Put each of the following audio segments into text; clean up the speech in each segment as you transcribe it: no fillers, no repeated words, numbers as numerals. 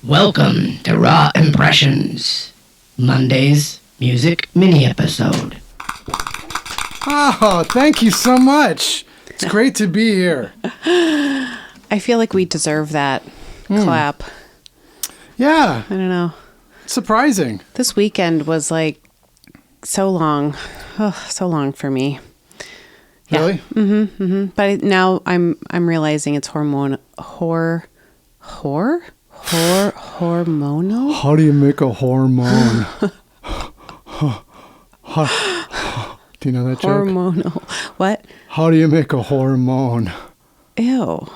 Welcome to Raw Impressions, Monday's music mini-episode. Oh, thank you so much. It's great to be here. I feel like we deserve that clap. Yeah. I don't know. Surprising. This weekend was like so long. Oh, so long for me. Really? Yeah. Mm-hmm. But now I'm realizing it's hormonal. How do you make a hormone? Do you know that joke? Hormonal. What? How do you make a hormone? Ew. Oh,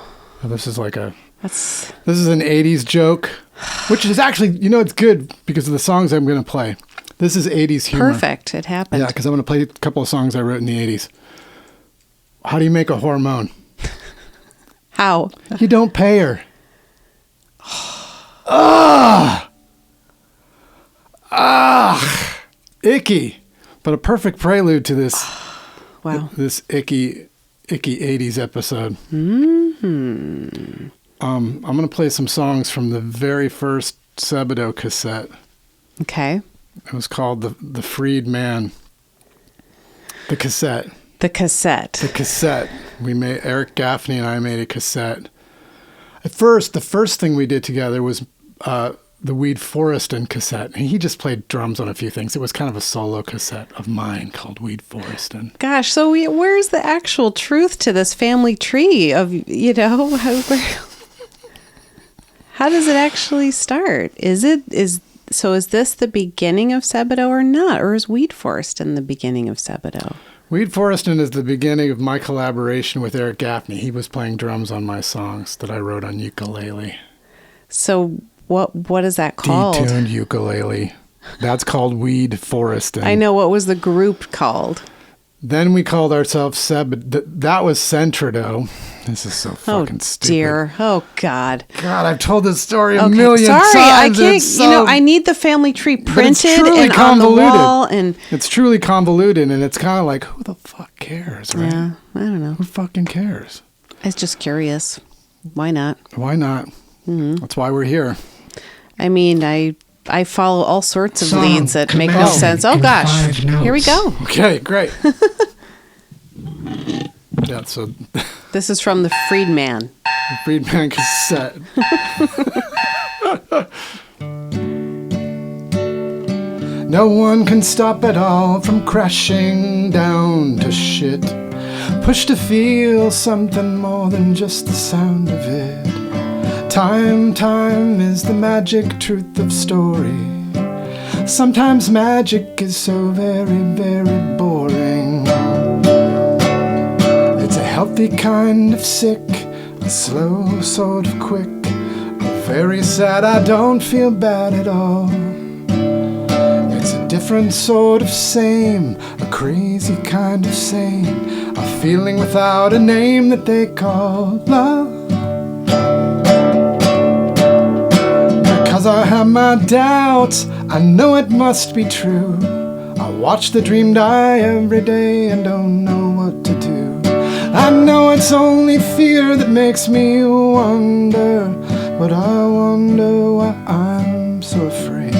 this is like That's this is an 80s joke, which is actually, it's good because of the songs I'm going to play. This is 80s humor. perfect. It happened. Yeah, because I'm going to play a couple of songs I wrote in the 80s. How do you make a hormone? How? You don't pay her. Icky. But a perfect prelude to this this icky 80s episode. Mm-hmm. I'm going to play some songs from the very first Sebadoh cassette. Okay. It was called The Freed Man. The cassette. The cassette. The cassette. Eric Gaffney and I made a cassette. At first, the first thing we did together was the Weed Foreston cassette. And he just played drums on a few things. It was kind of a solo cassette of mine called Weed Foreston. Gosh, so where's the actual truth to this family tree of, how does it actually start? Is this the beginning of Sebadoh or not? Or is Weed Foreston the beginning of Sebadoh? Weed Foreston is the beginning of my collaboration with Eric Gaffney. He was playing drums on my songs that I wrote on ukulele. So what is that called? Detuned ukulele. That's called Weed Foreston. I know. What was the group called? Then we called ourselves that was Centradoh. This is so fucking stupid. Oh, dear. Oh, God. God, I've told this story a million times. Sorry, I can't. So, I need the family tree but it's printed truly and on the convoluted. wall. And it's truly convoluted, and it's kind of like, who the fuck cares, right? yeah, I don't know. Who fucking cares? I was just curious. Why not? Why not? Mm-hmm. That's why we're here. I mean, I follow all sorts of Song leads that make no sense. Oh, in gosh. 5 notes. Here we go. Okay, great. Yeah, so This is from the Freedman. the Freedman cassette. No one can stop it all from crashing down to shit. Pushed to feel something more than just the sound of it. Time is the magic truth of story. Sometimes magic is so very, very boring. It's a healthy kind of sick, a slow sort of quick. Very sad, I don't feel bad at all. It's a different sort of same, a crazy kind of sane, a feeling without a name that they call love. Because I have my doubts, I know it must be true. I watch the dream die every day and don't know what to do. I know it's only fear that makes me wonder, but I wonder why I'm so afraid.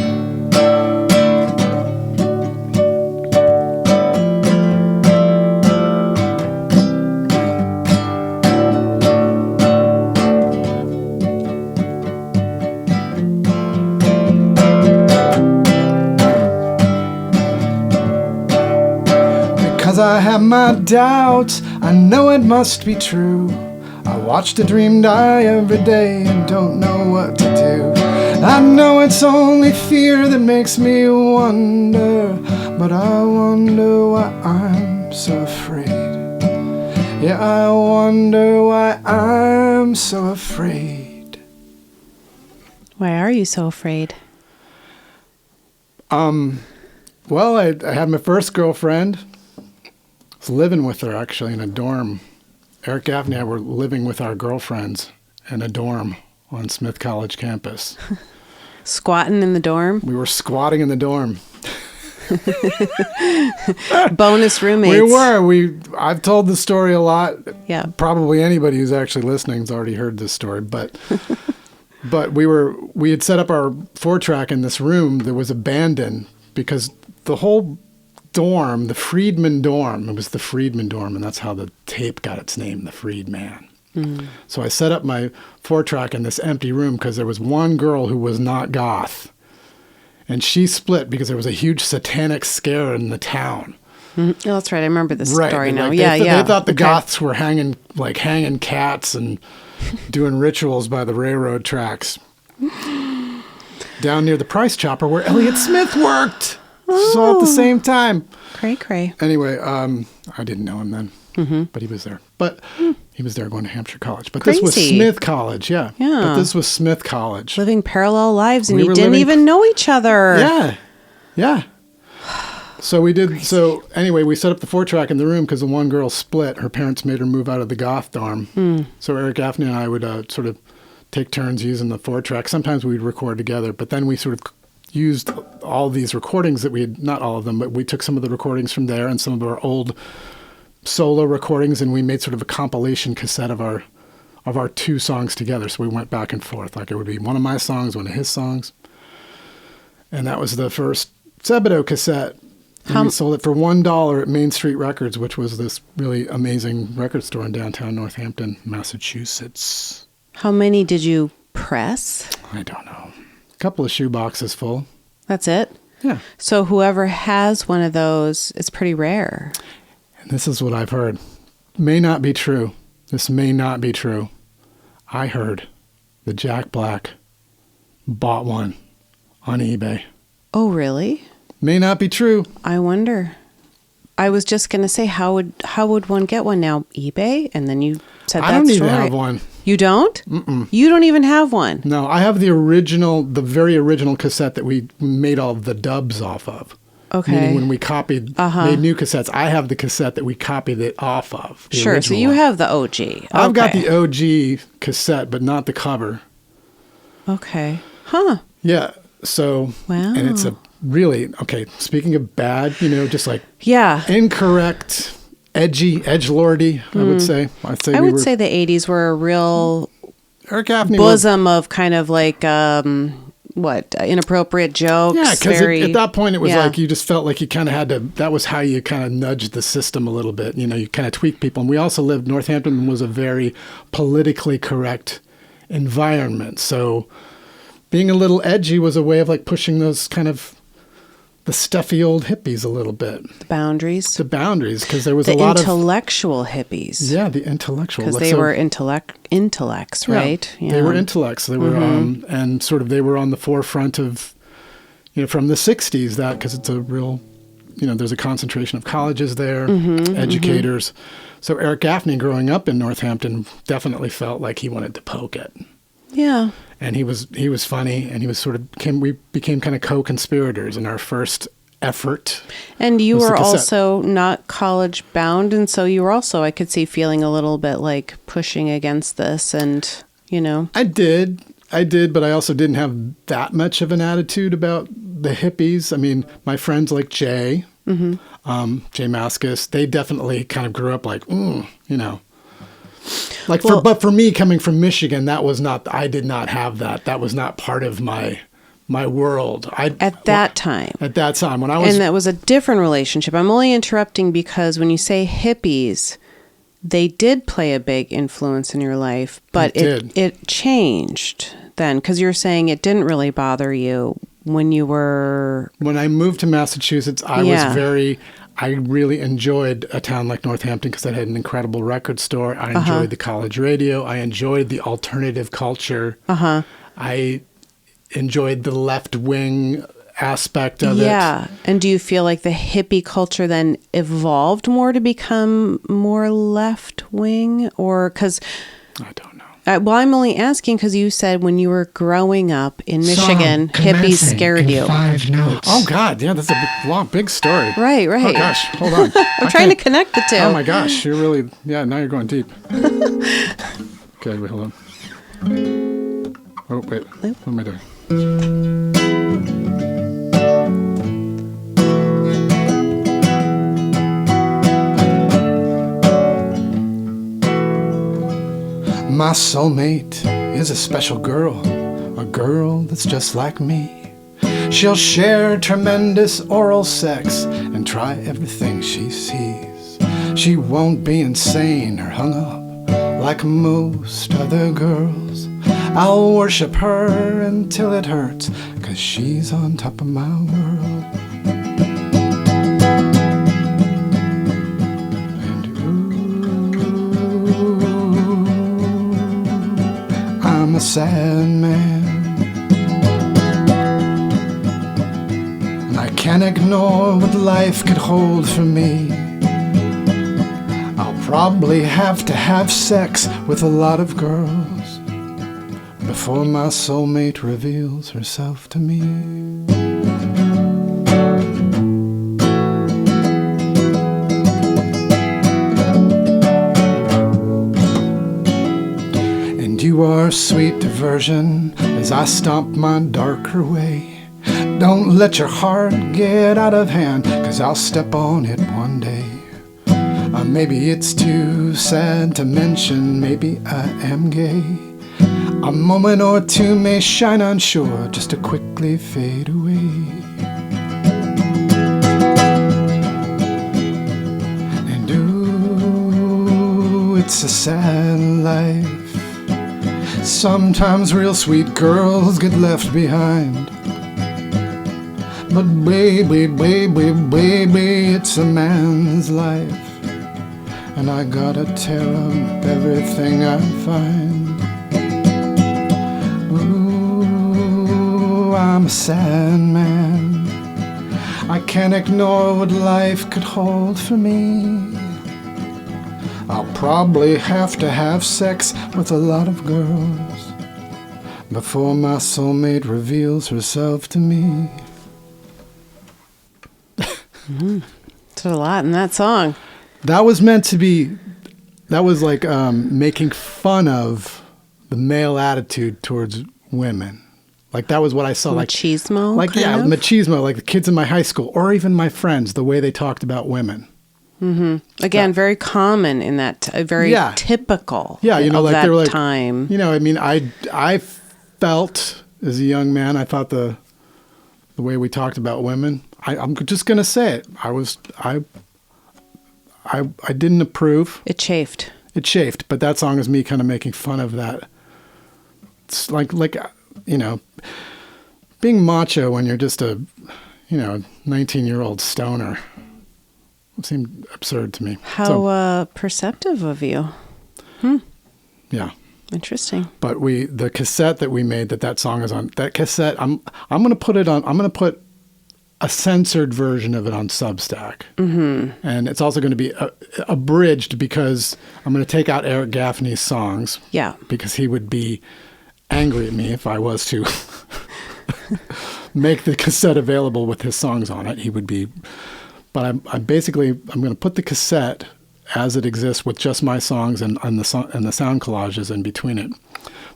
Because I have my doubts, I know it must be true. I watch the dream die every day and don't know what to do. I know it's only fear that makes me wonder, but I wonder why I'm so afraid. Yeah, I wonder why I'm so afraid. Why are you so afraid? Well, I had my first girlfriend. I was living with her actually in a dorm. Eric Gaffney and I were living with our girlfriends in a dorm on Smith College campus. Squatting in the dorm? We were squatting in the dorm. Bonus roommates. We were. I've told the story a lot. Yeah. Probably anybody who's actually listening has already heard this story, but But we had set up our 4-track in this room that was abandoned because the whole dorm, the Friedman dorm, it was the Friedman dorm, and that's how the tape got its name, the Friedman. So I set up my 4-track in this empty room because there was one girl who was not goth. And she split because there was a huge satanic scare in the town. Oh, that's right. I remember this Right. story now. Like, Yeah. They thought the goths were hanging cats and doing rituals by the railroad tracks down near the Price Chopper where Elliott Smith worked. So at the same time. Cray. Anyway, I didn't know him then, but he was there. But he was there going to Hampshire College. But Crazy. this was Smith College, yeah. But this was Smith College. Living parallel lives, and We you were didn't living- even know each other. Yeah. So we did. Crazy. So anyway, we set up the 4-track in the room because the one girl split. Her parents made her move out of the goth dorm. So Eric Gaffney and I would sort of take turns using the 4-track. Sometimes we'd record together, but then we sort of used all these recordings that we had, not all of them, but we took some of the recordings from there and some of our old solo recordings, and we made sort of a compilation cassette of our 2 songs together. So we went back and forth. Like it would be one of my songs, one of his songs. And that was the first Sebadoh cassette. And we sold it for $1 at Main Street Records, which was this really amazing record store in downtown Northampton, Massachusetts. How many did you press? I don't know. A couple of shoe boxes full. That's it? Yeah. So whoever has one of those, it's pretty rare. And this is what I've heard. May not be true. This may not be true. I heard that Jack Black bought one on eBay. Oh, really? May not be true. I wonder. I was just going to say, how would one get one now? eBay? And then you said that I don't story. even have one. You don't? Mm-mm. You don't even have one? No, I have the very original cassette that we made all of the dubs off of. Okay. Meaning when we made new cassettes, I have the cassette that we copied it off of. Sure, so you have the OG. Okay. I've got the OG cassette, but not the cover. Okay. Huh. Yeah, so, Wow. and it's a really, okay, speaking of bad, just like Yeah. incorrect, edgelordy, I would say. I would say the 80s were a real Eric Gaffney bosom of kind of like, inappropriate jokes. Yeah, because at that point it was Yeah. like you just felt like you kind of had to, that was how you kind of nudged the system a little bit. You kind of tweak people. And we also lived, Northampton was a very politically correct environment. So being a little edgy was a way of like pushing those kind of the stuffy old hippies a little bit. The boundaries. The boundaries, because there was The a lot of... intellectual hippies. Yeah, the intellectual. Because they were intellects, right? Yeah, they were intellects. They were, and sort of they were on the forefront of, from the 60s, that, because it's a real, there's a concentration of colleges there, educators. So Eric Gaffney, growing up in Northampton, definitely felt like he wanted to poke it. Yeah. And he was funny, and he was we became kind of co-conspirators in our first effort. And you were also not college bound, and so you were also, I could see, feeling a little bit like pushing against this, and I did, but I also didn't have that much of an attitude about the hippies. I mean, my friends like Jay, Jay Maskus, they definitely kind of grew up like, Like, but for me, coming from Michigan, I did not have that. That was not part of my world. At that time, when I was... And that was a different relationship. I'm only interrupting because when you say hippies, they did play a big influence in your life, but it changed then, because you're saying it didn't really bother you when you were... When I moved to Massachusetts, I really enjoyed a town like Northampton because it had an incredible record store. I enjoyed the college radio. I enjoyed the alternative culture. I enjoyed the left-wing aspect of it. Yeah. And do you feel like the hippie culture then evolved more to become more left-wing? Or because... I don't know. Well, I'm only asking because you said when you were growing up in Michigan, hippies scared you. 5 notes. Oh, God. Yeah, that's a big story. Right. Oh, gosh. Hold on. I'm trying to connect the two. Oh, my gosh. You're really... Yeah, now you're going deep. Okay, wait, hold on. Oh, wait. What am I doing? My soulmate is a special girl. a girl that's just like me. She'll share tremendous oral sex and try everything she sees. She won't be insane or hung up like most other girls. I'll worship her until it hurts, 'cause she's on top of my world. And ooh, I'm a sad man. I can't ignore what life could hold for me. I'll probably have to have sex with a lot of girls before my soulmate reveals herself to me. And you are sweet diversion as I stomp my darker way. Don't let your heart get out of hand, 'cause I'll step on it one day. Maybe it's too sad to mention, maybe I am gay. A moment or two may shine unsure, just to quickly fade away. And ooh, it's a sad life. Sometimes real sweet girls get left behind. But baby, baby, baby, it's a man's life. And I gotta tear up everything I find. Ooh, I'm a sad man. I can't ignore what life could hold for me. I'll probably have to have sex with a lot of girls before my soulmate reveals herself to me. There's a lot in that song. That was meant to be, that was like making fun of the male attitude towards women. Like that was what I saw. Machismo? Like yeah, kind of? machismo, like the kids in my high school or even my friends, the way they talked about women. Mm-hmm. Again, very common in that, very typical yeah, you know, of like that they were like, time. You know, I mean, I felt as a young man, I thought the way we talked about women, I'm just going to say it. I didn't approve. It chafed. It chafed, but that song is me kind of making fun of that. It's like you know, being macho when you're just a, 19-year-old stoner. It seemed absurd to me. How perceptive of you. Yeah. Interesting. But the cassette that we made that song is on, that cassette, I'm going to put a censored version of it on Substack. Mm-hmm. And it's also going to be abridged because I'm going to take out Eric Gaffney's songs. Yeah. Because he would be angry at me if I was to make the cassette available with his songs on it. He would be, but I'm going to put the cassette as it exists with just my songs and the sound collages in between it.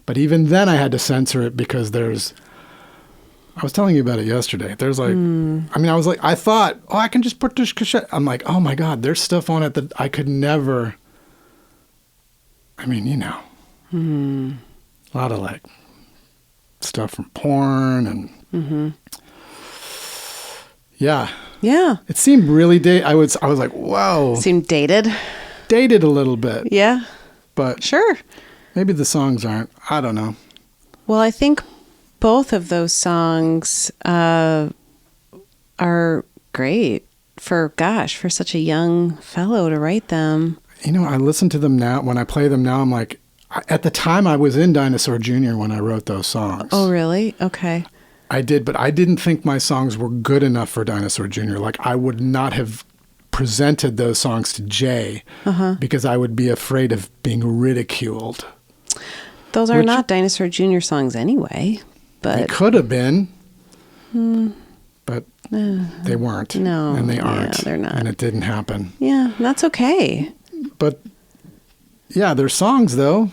But even then I had to censor it because I was telling you about it yesterday. There's like, I thought, I can just put this cassette. I'm like, oh my God, there's stuff on it that I could never, a lot of like stuff from porn and yeah. It seemed really I was like, whoa. Seemed dated? Dated a little bit. Yeah. But sure. Maybe the songs aren't. I don't know. Well, I think both of those songs are great for such a young fellow to write them. I listen to them now. When I play them now, I'm like, at the time I was in Dinosaur Jr. when I wrote those songs. Oh, really? Okay. I did, but I didn't think my songs were good enough for Dinosaur Jr. Like I would not have presented those songs to Jay because I would be afraid of being ridiculed. Those are not Dinosaur Jr. songs anyway. But they could have been, but they weren't. No, and they aren't. Yeah, they're not. And it didn't happen. Yeah, that's okay. But yeah, they're songs though.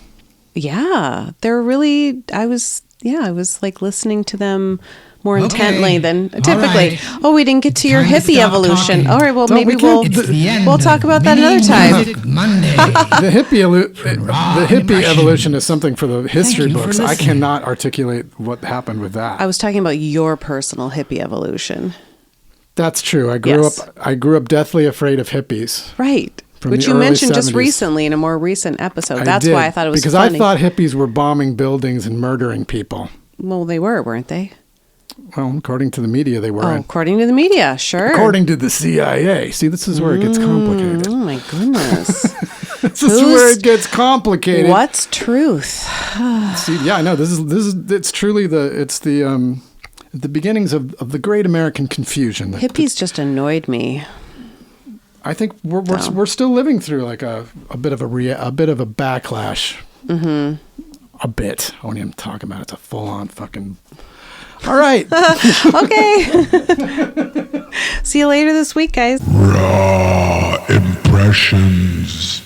Yeah, they're really. I was Yeah, I was like listening to them more intently than typically. Right. Oh, we didn't get to your hippie evolution. Talking. All right, well, maybe we'll talk about that another time. Monday. The hippie evolution is something for the history books. I cannot articulate what happened with that. I was talking about your personal hippie evolution. That's true. I grew up deathly afraid of hippies. Right. Which you mentioned 70s. Just recently in a more recent episode. That's why I thought it was funny. Because I thought hippies were bombing buildings and murdering people. Well, they were, weren't they? Well, according to the media, they weren't. Oh, according to the media, sure. According to the CIA. See, this is where it gets complicated. Oh, my goodness. This is where it gets complicated. What's truth? See, yeah, I know. It's truly the beginnings of the great American confusion. Hippies just annoyed me. I think we're still living through like a bit of a backlash. Mm-hmm. A bit. I won't even talk about it. It's a full-on fucking... All right. Okay. See you later this week, guys. Raw impressions.